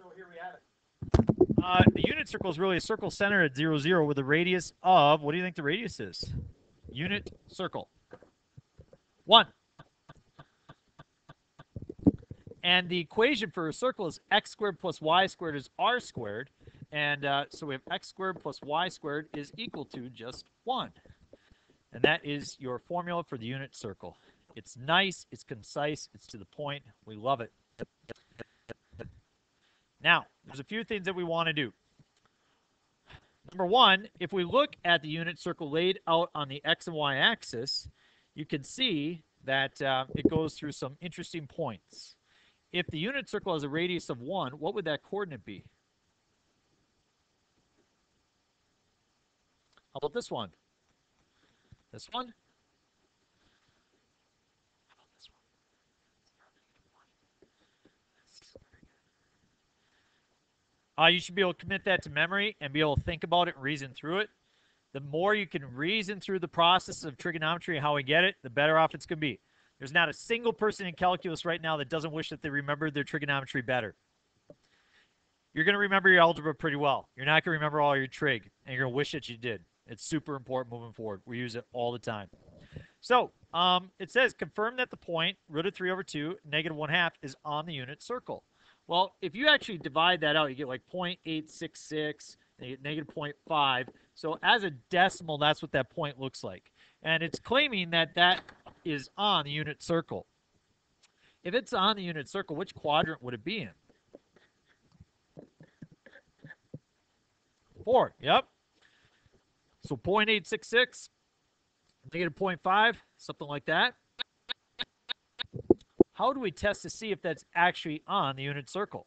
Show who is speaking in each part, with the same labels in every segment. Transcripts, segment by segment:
Speaker 1: So here we have it. The unit circle is really a circle centered at 0, 0 with a radius of, what do you think the radius is? Unit circle. 1. And the equation for a circle is x squared plus y squared is r squared. And so we have x squared plus y squared is equal to just 1. And that is your formula for the unit circle. It's nice, it's concise, it's to the point. We love it. Now, there's a few things that we want to do. Number one, if we look at the unit circle laid out on the x and y axis, you can see that it goes through some interesting points. If the unit circle has a radius of 1, what would that coordinate be? How about this one? This one? You should be able to commit that to memory and be able to think about it and reason through it. The more you can reason through the process of trigonometry and how we get it, the better off it's going to be. There's not a single person in calculus right now that doesn't wish that they remembered their trigonometry better. You're going to remember your algebra pretty well. You're not going to remember all your trig, and you're going to wish that you did. It's super important moving forward. We use it all the time. So it says, confirm that the point, root of 3 over 2, negative 1/2, is on the unit circle. Well, if you actually divide that out, you get like 0.866, and you get negative 0.5. So as a decimal, that's what that point looks like. And it's claiming that that is on the unit circle. If it's on the unit circle, which quadrant would it be in? 4, yep. So 0.866, negative 0.5, something like that. How do we test to see if that's actually on the unit circle?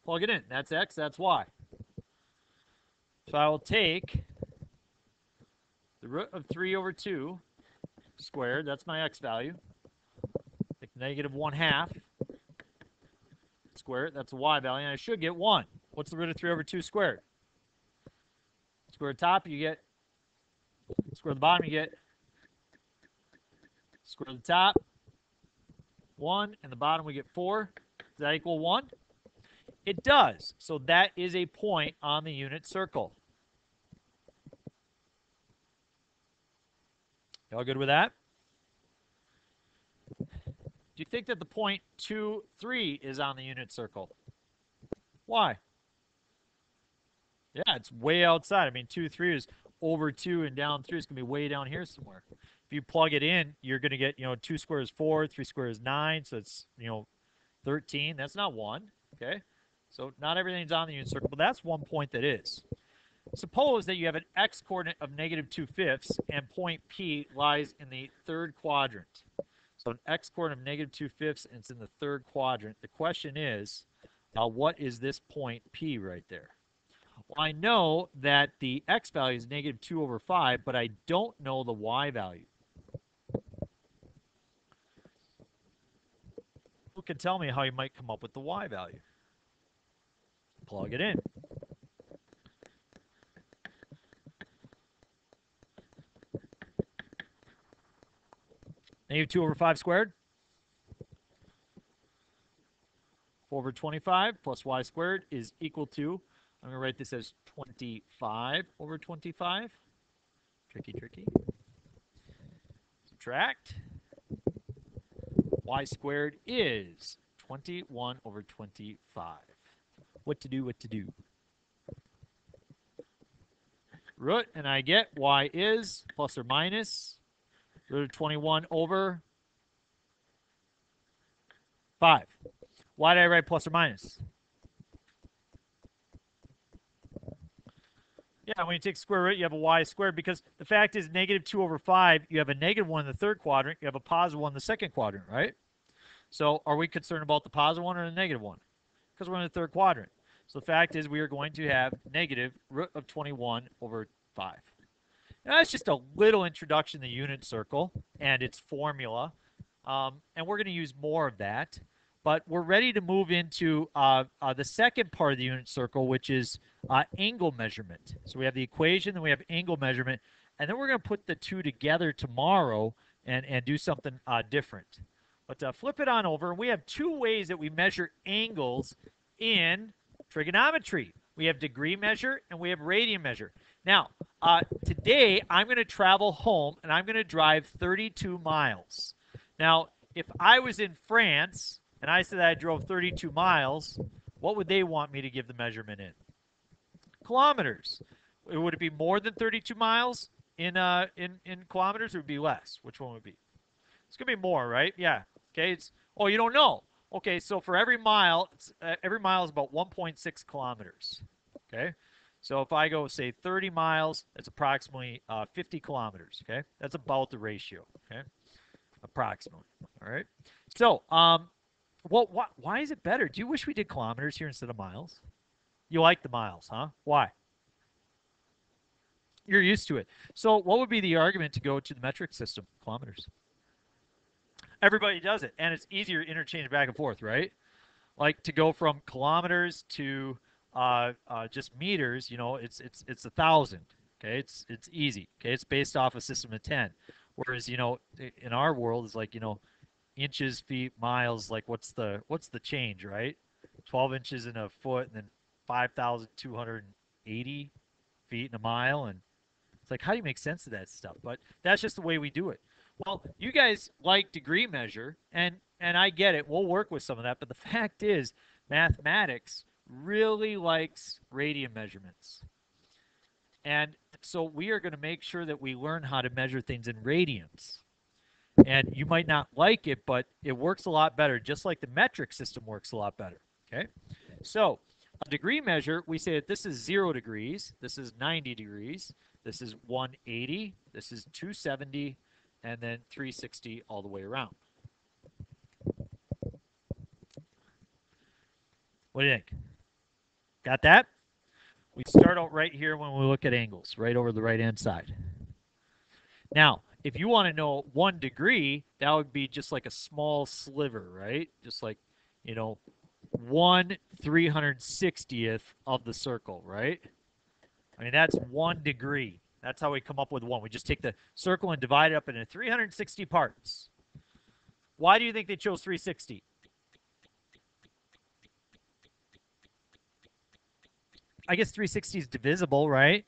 Speaker 1: Plug it in. That's x, that's y. So I will take the root of 3 over 2 squared. That's my x value. Take negative 1/2 squared. That's a y value. And I should get 1. What's the root of 3 over 2 squared? Square the top, you get. Square the bottom, you get. Square the top, 1. And the bottom, we get 4. Does that equal 1? It does. So that is a point on the unit circle. Y'all good with that? Do you think that the point 2, 3 is on the unit circle? Why? Yeah, it's way outside. I mean, 2, 3 is over 2 and down 3 is going to be way down here somewhere. If you plug it in, you're going to get, 2 squares is 4, 3 squares is 9, so it's, 13. That's not 1, okay? So not everything's on the unit circle, but that's one point that is. Suppose that you have an x-coordinate of negative 2/5 and point P lies in the third quadrant. So an x-coordinate of negative 2/5 and it's in the third quadrant. The question is, what is this point P right there? Well, I know that the x value is negative 2 over 5, but I don't know the y value. Who can tell me how you might come up with the y value? Plug it in. Negative 2 over 5 squared. 4 over 25 plus y squared is equal to, I'm going to write this as 25 over 25. Tricky, tricky. Subtract. Y squared is 21 over 25. What to do, what to do? Root, and I get y is plus or minus root of 21 over 5. Why did I write plus or minus? Yeah, when you take square root, you have a y squared, because the fact is negative 2 over 5, you have a negative 1 in the third quadrant, you have a positive 1 in the second quadrant, right? So are we concerned about the positive 1 or the negative 1? Because we're in the third quadrant. So the fact is we are going to have negative root of 21 over 5. Now, that's just a little introduction to the unit circle and its formula. And we're going to use more of that. But we're ready to move into the second part of the unit circle, which is angle measurement. So we have the equation, then we have angle measurement. And then we're going to put the two together tomorrow and do something different. But flip it on over, and we have two ways that we measure angles in trigonometry. We have degree measure and we have radian measure. Now, today I'm going to travel home and I'm going to drive 32 miles. Now, if I was in France and I said I drove 32 miles, what would they want me to give the measurement in? Kilometers. Would it be more than 32 miles in kilometers, or would it be less? Which one would it be? It's going to be more, right? Yeah. Okay. Oh, you don't know. Okay, so for every mile is about 1.6 kilometers. Okay, so if I go say 30 miles, that's approximately 50 kilometers. Okay, that's about the ratio. Okay, approximately. All right. So, why is it better? Do you wish we did kilometers here instead of miles? You like the miles, huh? Why? You're used to it. So, what would be the argument to go to the metric system, kilometers? Everybody does it, and it's easier to interchange back and forth, right? Like to go from kilometers to just meters, you know, it's 1,000. Okay, it's easy. Okay, it's based off a system of 10. Whereas, you know, in our world, it's like, you know, inches, feet, miles. Like what's the change, right? 12 inches in a foot, and then 5,280 feet in a mile, and it's like, how do you make sense of that stuff? But that's just the way we do it. Well, you guys like degree measure, and I get it. We'll work with some of that, but the fact is, mathematics really likes radian measurements. And so we are going to make sure that we learn how to measure things in radians. And you might not like it, but it works a lot better, just like the metric system works a lot better. Okay? So a degree measure, we say that this is 0 degrees, this is 90 degrees, this is 180, this is 270, and then 360 all the way around. What do you think? Got that? We start out right here when we look at angles, right over the right-hand side. Now, if you want to know 1 degree, that would be just like a small sliver, right? Just like, you know, 1/360th of the circle, right? I mean, that's 1 degree. That's how we come up with 1. We just take the circle and divide it up into 360 parts. Why do you think they chose 360? I guess 360 is divisible, right?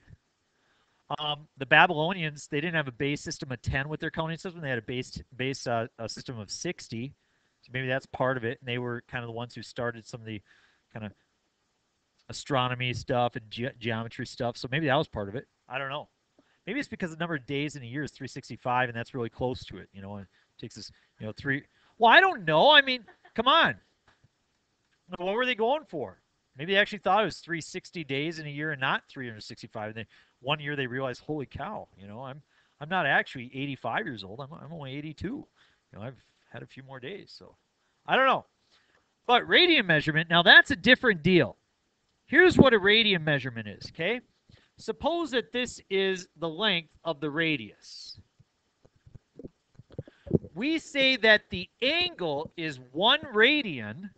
Speaker 1: The Babylonians, they didn't have a base system of 10 with their counting system. They had a base system of 60. So maybe that's part of it. And they were kind of the ones who started some of the kind of astronomy stuff and geometry stuff. So maybe that was part of it. I don't know. Maybe it's because the number of days in a year is 365, and that's really close to it. You know, it takes us, you know, 3. Well, I don't know. I mean, come on. What were they going for? Maybe they actually thought it was 360 days in a year and not 365. And then one year they realized, holy cow, you know, I'm not actually 85 years old. I'm only 82. You know, I've had a few more days. So I don't know. But radian measurement, now that's a different deal. Here's what a radian measurement is, okay? Suppose that this is the length of the radius. We say that the angle is 1 radian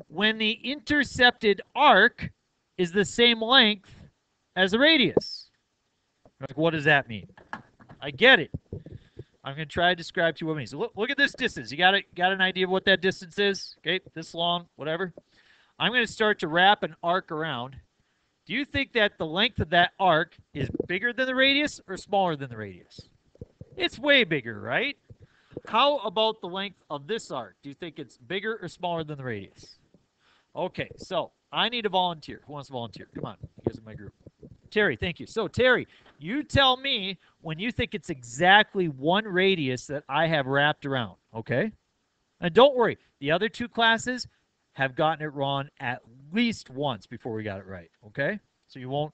Speaker 1: when the intercepted arc is the same length as the radius. Like, what does that mean? I get it. I'm going to try to describe to you what it means. So look at this distance. You got an idea of what that distance is? Okay, this long, whatever. I'm going to start to wrap an arc around. Do you think that the length of that arc is bigger than the radius or smaller than the radius? It's way bigger, right? How about the length of this arc? Do you think it's bigger or smaller than the radius? Okay, so I need a volunteer. Who wants to volunteer? Come on, you guys are my group. Terry, thank you. So Terry, you tell me when you think it's exactly 1 radius that I have wrapped around, okay? And don't worry, the other 2 classes have gotten it wrong at least once before we got it right, okay? So you won't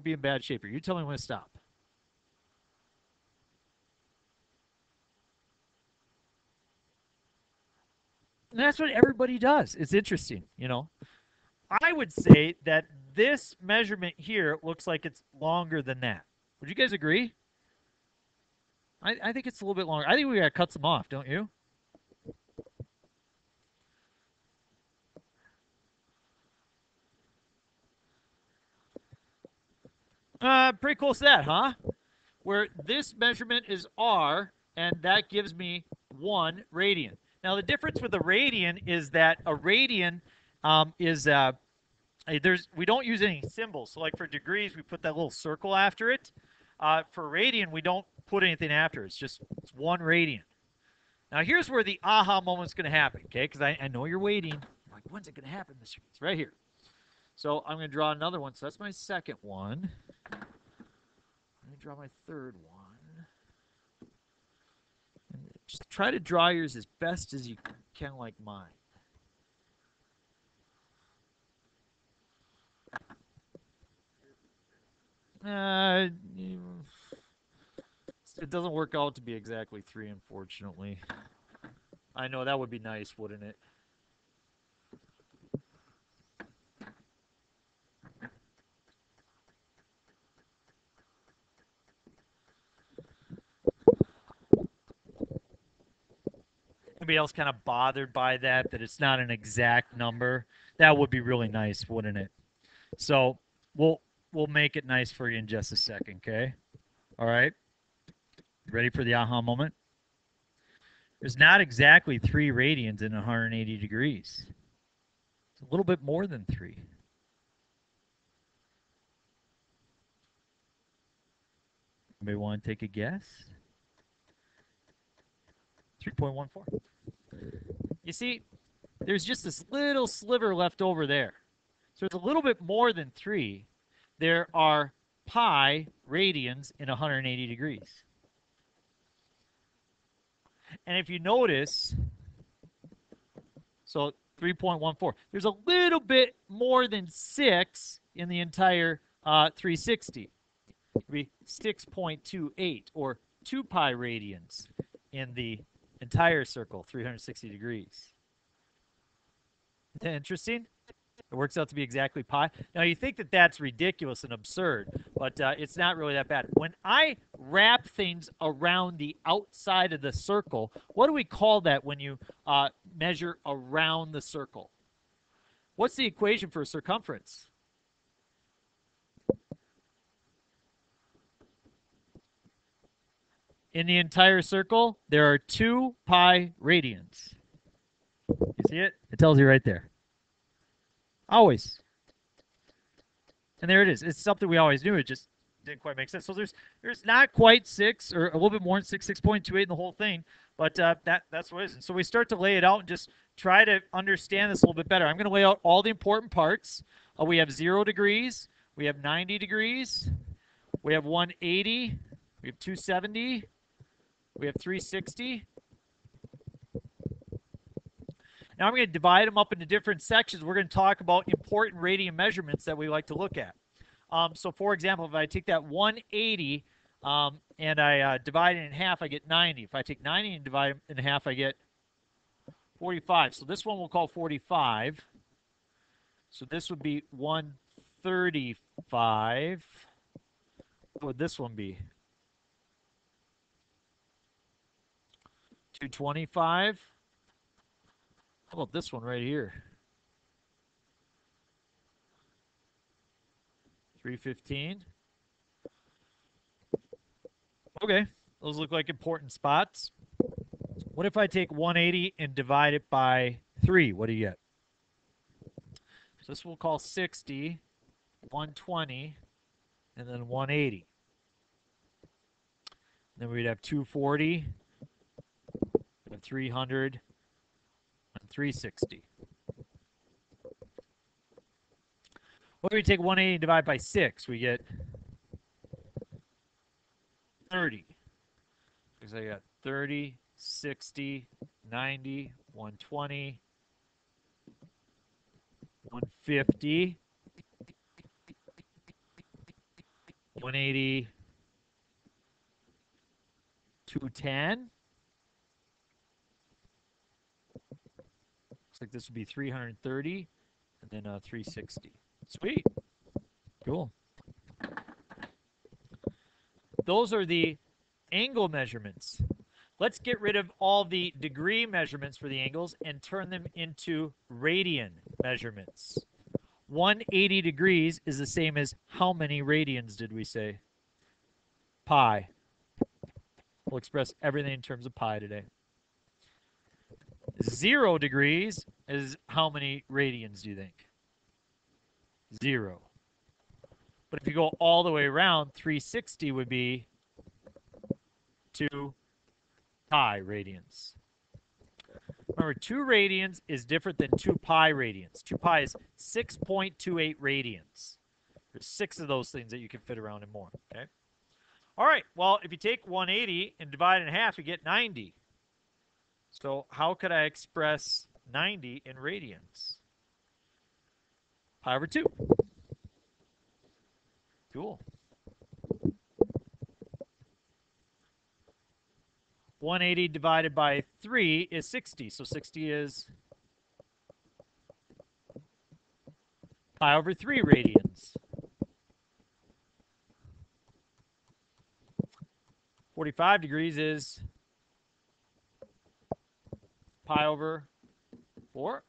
Speaker 1: be in bad shape here. You tell me when to stop. And that's what everybody does. It's interesting, you know. I would say that this measurement here looks like it's longer than that. Would you guys agree? I think it's a little bit longer. I think we got to cut some off, don't you? Pretty close to that, huh? where this measurement is R, and that gives me 1 radian. Now, the difference with a radian is that a radian we don't use any symbols. So like for degrees, we put that little circle after it. For radian, we don't put anything after it. It's 1 radian. Now, here's where the aha moment's going to happen, okay? Because I know you're waiting. You're like, when's it going to happen, Mr. It's right here. So I'm going to draw another one. So that's my second one. Let me draw my third one. And just try to draw yours as best as you can, like mine. It doesn't work out to be exactly 3, unfortunately. I know, that would be nice, wouldn't it? Anybody else kind of bothered by that it's not an exact number? That would be really nice, wouldn't it? So we'll make it nice for you in just a second, okay? All right. Ready for the aha moment? There's not exactly 3 radians in 180 degrees. It's a little bit more than 3. Anybody want to take a guess? 3.14. You see, there's just this little sliver left over there. So it's a little bit more than 3. There are pi radians in 180 degrees. And if you notice, so 3.14, there's a little bit more than 6 in the entire 360. It would be 6.28, or 2 pi radians in the entire circle, 360 degrees. Isn't that interesting? It works out to be exactly pi. Now, you think that that's ridiculous and absurd, but it's not really that bad. When I wrap things around the outside of the circle, what do we call that when you measure around the circle? What's the equation for circumference? In the entire circle, there are 2 pi radians. You see it? It tells you right there. Always. And there it is. It's something we always knew. It just didn't quite make sense. So there's not quite 6, or a little bit more than 6, 6.28 in the whole thing. But that's what it is. And so we start to lay it out and just try to understand this a little bit better. I'm going to lay out all the important parts. We have 0 degrees. We have 90 degrees. We have 180. We have 270. We have 360. Now I'm going to divide them up into different sections. We're going to talk about important radian measurements that we like to look at. So for example, if I take that 180 and I divide it in half, I get 90. If I take 90 and divide it in half, I get 45. So this one we'll call 45. So this would be 135. What would this one be? 225. How about this one right here? 315. Okay, those look like important spots. What if I take 180 and divide it by 3? What do you get? So this we'll call 60, 120, and then 180. Then we'd have 240, 300, and 360. What if we take 180 and divide by 6? We get 30. Because I got 30, 60, 90, 120, 150, 180, 210. Looks like this would be 330, and then 360. Sweet. Cool. Those are the angle measurements. Let's get rid of all the degree measurements for the angles and turn them into radian measurements. 180 degrees is the same as how many radians did we say? pi. We'll express everything in terms of pi today. 0 degrees is how many radians do you think? 0. But if you go all the way around, 360 would be 2 pi radians. Remember, 2 radians is different than 2 pi radians. 2 pi is 6.28 radians. There's 6 of those things that you can fit around and more. Okay. All right. Well, if you take 180 and divide it in half, you get 90. So how could I express 90 in radians? Pi over 2. Cool. 180 divided by 3 is 60. So 60 is pi over 3 radians. 45 degrees is pi over 4.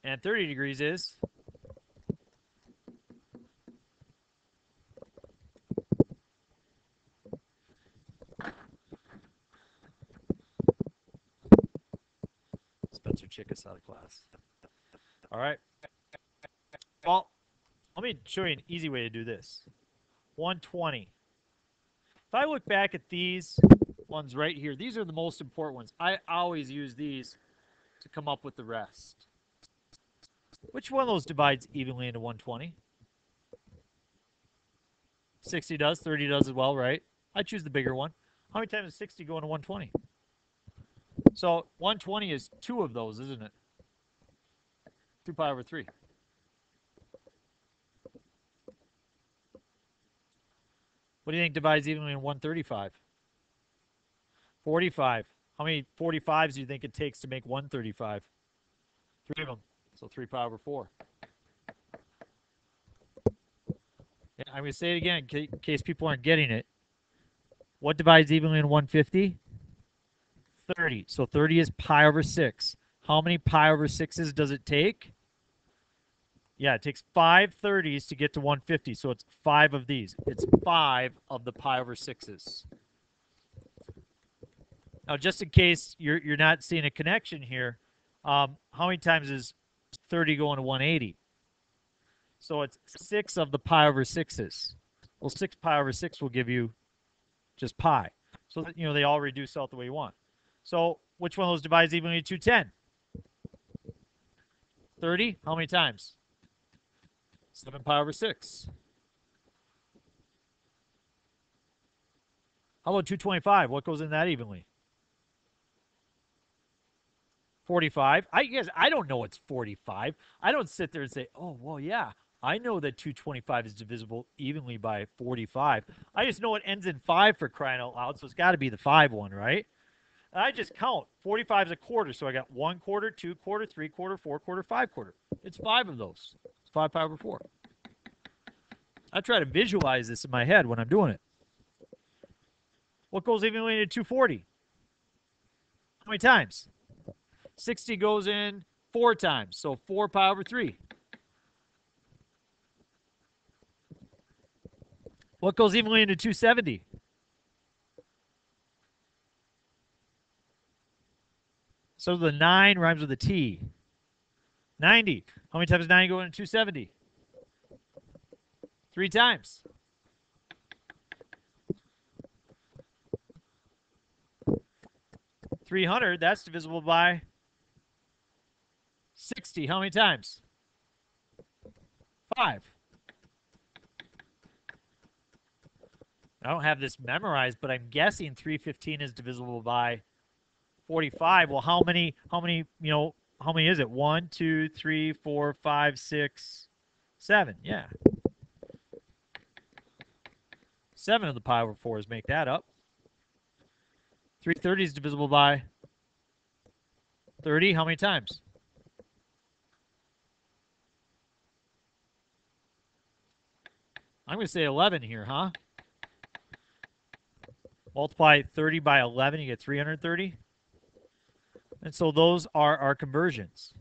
Speaker 1: And 30 degrees is Spencer Chick us out of class. All right. Well, let me show you an easy way to do this. 120. If I look back at these ones right here, these are the most important ones. I always use these to come up with the rest. Which one of those divides evenly into 120? 60 does, 30 does as well, right? I choose the bigger one. How many times does 60 go into 120? So 120 is 2 of those, isn't it? 2 pi over 3. What do you think divides evenly in 135? 45. How many 45s do you think it takes to make 135? 3 of them. So 3 pi over 4. Yeah, I'm going to say it again in case people aren't getting it. What divides evenly in 150? 30. So 30 is pi over 6. How many pi over 6s does it take? Yeah, it takes 5 30s to get to 150. So it's 5 of these. It's 5 of the pi over 6s. Now, just in case you're not seeing a connection here, how many times is 30 going to 180? So it's 6 of the pi over 6s. Well, 6 pi over 6 will give you just pi. So that, they all reduce out the way you want. So which one of those divides evenly to 210? 30? How many times? 7 pi over 6. How about 225? What goes in that evenly? 45. I don't know it's 45. I don't sit there and say, oh, well, yeah, I know that 225 is divisible evenly by 45. I just know it ends in 5 for crying out loud, so it's got to be the 5 one, right? And I just count. 45 is a quarter, so I got 1 quarter, 2 quarter, 3 quarter, 4 quarter, 5 quarter. It's 5 of those. It's 5 pi over 4. I try to visualize this in my head when I'm doing it. What goes evenly into 240? How many times? 60 goes in 4 times, so 4 pi over 3. What goes evenly into 270? So the 9 rhymes with a T. 90. How many times does 9 go into 270? 3 times. 300, that's divisible by 60. How many times? 5. I don't have this memorized, but I'm guessing 315 is divisible by 45. Well, how many is it? 1, 2, 3, 4, 5, 6, 7. Yeah. 7 of the pi over 4s make that up. 330 is divisible by 30. How many times? I'm going to say 11 here, huh? Multiply 30 by 11, you get 330. And so those are our conversions.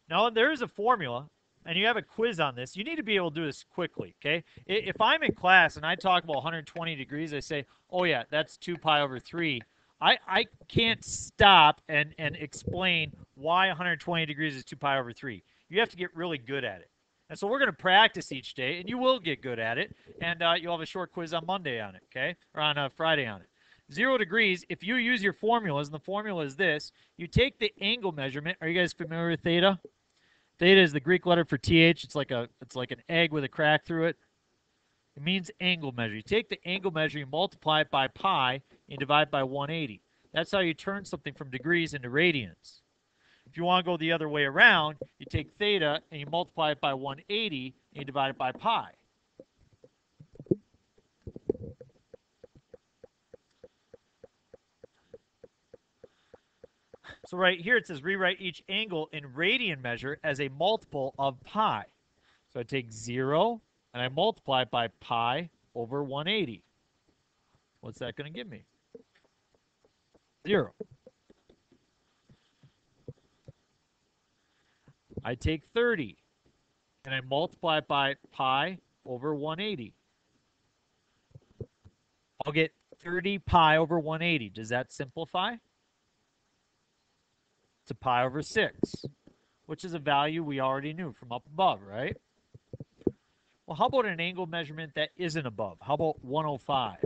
Speaker 1: Now, there is a formula and you have a quiz on this, you need to be able to do this quickly, okay? If I'm in class and I talk about 120 degrees, I say, oh yeah, that's 2 pi over 3. I can't stop and explain why 120 degrees is 2 pi over 3. You have to get really good at it. And so we're going to practice each day, and you will get good at it, and you'll have a short quiz on Monday on it, okay? Or on Friday on it. 0 degrees, if you use your formulas, and the formula is this, you take the angle measurement. Are you guys familiar with theta? Theta is the Greek letter for TH. It's like an egg with a crack through it. It means angle measure. You take the angle measure, you multiply it by pi, and divide by 180. That's how you turn something from degrees into radians. If you want to go the other way around, you take theta and you multiply it by 180 and you divide it by pi. So right here it says rewrite each angle in radian measure as a multiple of pi. So I take 0 and I multiply it by pi over 180. What's that going to give me? 0. I take 30 and I multiply it by pi over 180. I'll get 30 pi over 180. Does that simplify? To pi over 6, which is a value we already knew from up above, right? Well, how about an angle measurement that isn't above? How about 105?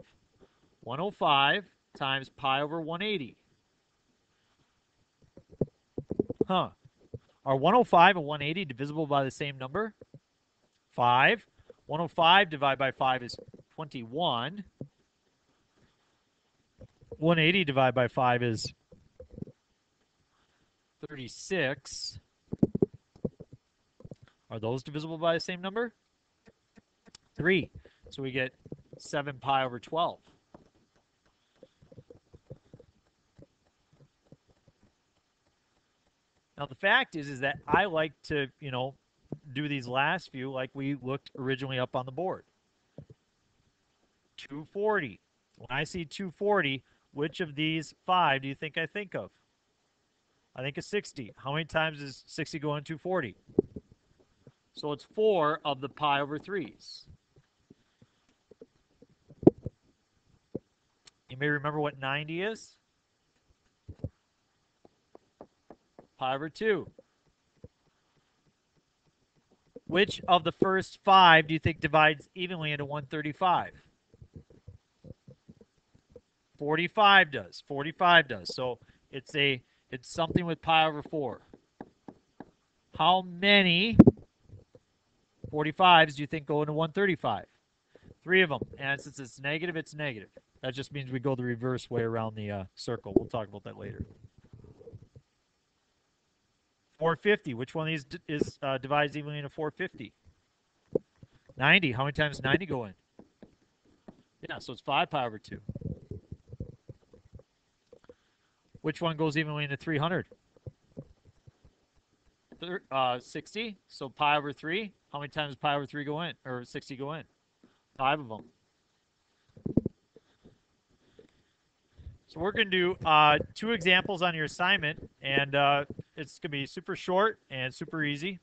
Speaker 1: 105 times pi over 180. Huh. Are 105 and 180 divisible by the same number? 5. 105 divided by 5 is 21. 180 divided by 5 is 36. Are those divisible by the same number? 3. So we get 7 pi over 12. Now the fact is that I like to, do these last few like we looked originally up on the board. 240. When I see 240, which of these 5 do you think I think of? I think of 60. How many times does 60 go in 240? So it's 4 of the pi over 3s. You may remember what 90 is? Pi over 2. Which of the first 5 do you think divides evenly into 135? 45 does. 45 does. So it's something with pi over 4. How many 45s do you think go into 135? 3 of them. And since it's negative, it's negative. That just means we go the reverse way around the circle. We'll talk about that later. 450. Which one of these divides evenly into 450? 90. How many times does 90 go in? Yeah, so it's 5 pi over 2. Which one goes evenly into 300? 60. So pi over 3. How many times does pi over 3 go in? Or 60 go in? 5 of them. So we're going to do 2 examples on your assignment, and it's going to be super short and super easy.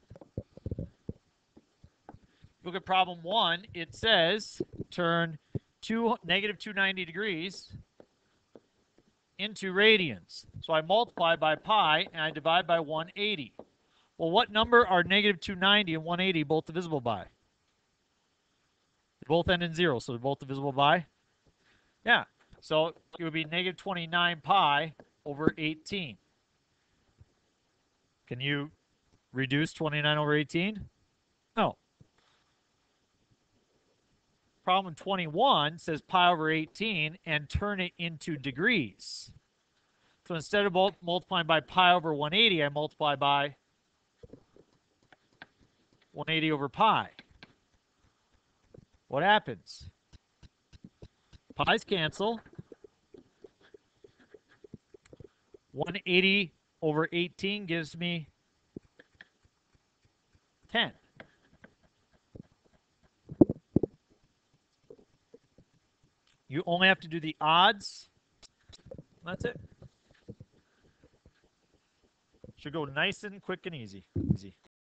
Speaker 1: Look at problem 1. It says turn negative 290 degrees into radians. So I multiply by pi, and I divide by 180. Well, what number are negative 290 and 180 both divisible by? They both end in 0, so they're both divisible by? Yeah. So it would be negative 29 pi over 18. Can you reduce 29 over 18? No. Problem 21 says pi over 18 and turn it into degrees. So instead of multiplying by pi over 180, I multiply by 180 over pi. What happens? Pi's cancel. 180 over 18 gives me 10. You only have to do the odds. That's it. Should go nice and quick and easy.